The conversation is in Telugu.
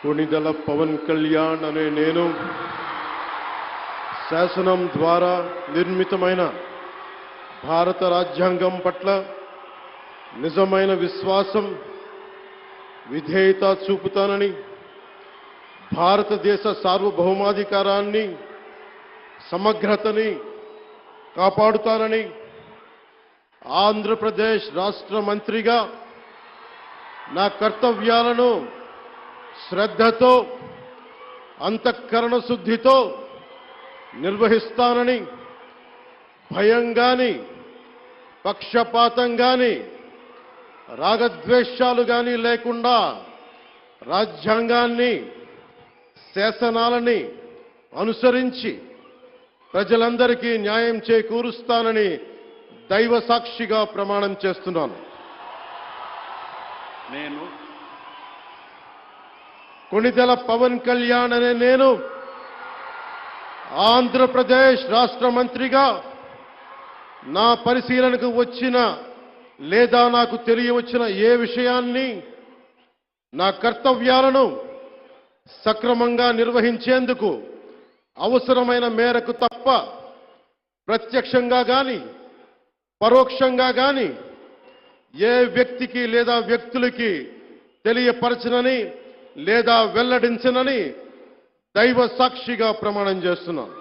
కొణిదెల పవన్ కళ్యాణ్ అనే నేను శాసనం ద్వారా నిర్మితమైన భారత రాజ్యాంగం పట్ల నిజమైన విశ్వాసం విధేయత చూపుతానని భారతదేశ సార్వభౌమాధికారాన్ని సమగ్రతని కాపాడుతానని ఆంధ్రప్రదేశ్ రాష్ట్ర మంత్రిగా నా కర్తవ్యాలను శ్రద్ధతో అంతఃకరణ శుద్ధితో నిర్వహిస్తానని భయం గాని పక్షపాతం గాని రాగద్వేషాలు గాని లేకుండా రాజ్యాంగాన్ని శాసనాలని అనుసరించి ప్రజలందరికీ న్యాయం చేకూరుస్తానని దైవ సాక్షిగా ప్రమాణం చేస్తున్నాను. నేను కొణిదెల పవన్ కళ్యాణ్ అనే నేను ఆంధ్రప్రదేశ్ రాష్ట్ర మంత్రిగా నా పరిశీలనకు వచ్చిన లేదా నాకు తెలియవచ్చిన ఏ విషయాన్ని నా కర్తవ్యాలను సక్రమంగా నిర్వహించేందుకు అవసరమైన మేరకు తప్ప ప్రత్యక్షంగా గాని పరోక్షంగా గాని ఏ వ్యక్తికి లేదా వ్యక్తులకి తెలియపరచనని లేదా వెల్లడించనని దైవ సాక్షిగా ప్రమాణం చేస్తున్నాను.